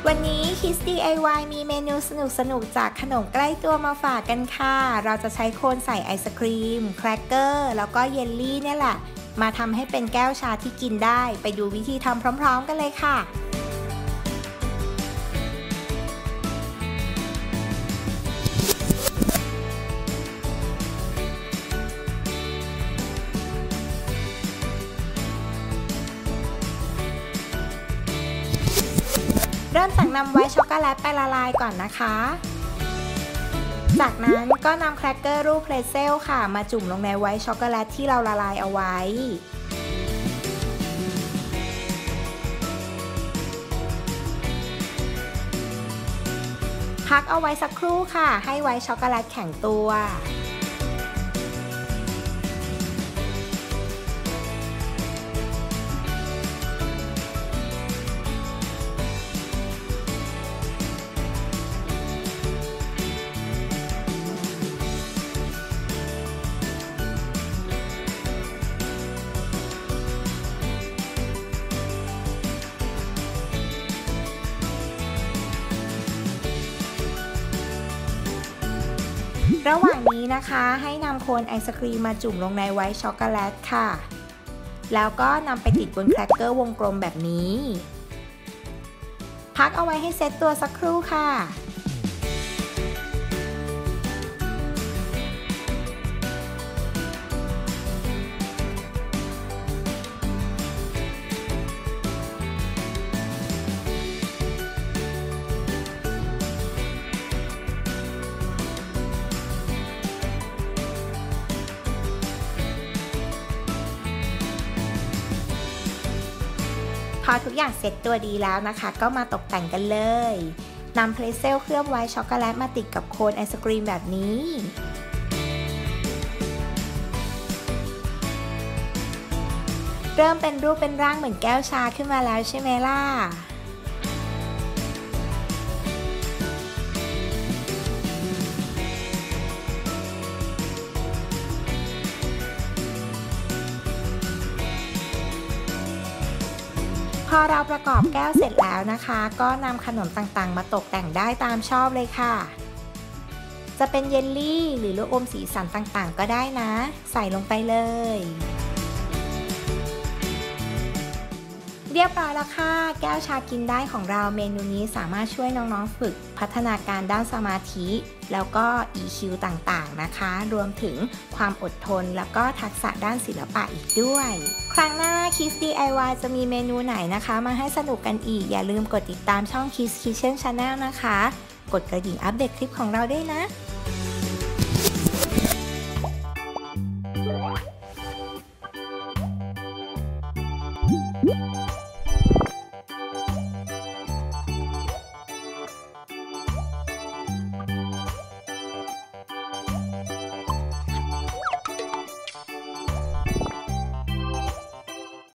วันนี้ Kids DIY มีเมนูสนุกจากขนมใกล้ตัวมาฝากกันค่ะ เราจะใช้โคนใส่ไอศครีมแครกเกอร์แล้วก็เยลลี่เนี่ยแหละมาทำให้เป็นแก้วชาที่กินได้ไปดูวิธีทำพร้อมๆกันเลยค่ะเริ่มจากนำไวท์ช็อกโกแลตไปละลายก่อนนะคะ จากนั้นก็นำแครกเกอร์รูปเพรสเซลค่ะมาจุ่มลงในไวท์ช็อกโกแลตที่เราละลายเอาไว้ พักเอาไว้สักครู่ค่ะให้ไวท์ช็อกโกแลตแข็งตัวระหว่างนี้นะคะให้นำโคนไอศครีมมาจุ่มลงในไวท์ช็อกโกแลตค่ะแล้วก็นำไปติดบนแครกเกอร์วงกลมแบบนี้พักเอาไว้ให้เซตตัวสักครู่ค่ะพอทุกอย่างเสร็จตัวดีแล้วนะคะก็มาตกแต่งกันเลยนำเพรสเซลเคลือบไว้ช็อกโกแลตมาติดกับโคนไอศกรีมแบบนี้เริ่มเป็นรูปเป็นร่างเหมือนแก้วชาขึ้นมาแล้วใช่ไหมล่ะพอเราประกอบแก้วเสร็จแล้วนะคะก็นำขนมต่างๆมาตกแต่งได้ตามชอบเลยค่ะจะเป็นเยลลี่หรือลูกอมสีสันต่างๆก็ได้นะใส่ลงไปเลยเรียบร้อยแล้วค่ะแก้วชากินได้ของเราเมนูนี้สามารถช่วยน้องๆฝึกพัฒนาการด้านสมาธิแล้วก็ EQ ต่างๆนะคะรวมถึงความอดทนแล้วก็ทักษะด้านศิลปะอีกด้วยครั้งหน้า Kids DIY จะมีเมนูไหนนะคะมาให้สนุกกันอีกอย่าลืมกดติดตามช่อง Kids Kitchen Channel นะคะกดกระดิ่งอัปเดตคลิปของเราด้วยนะ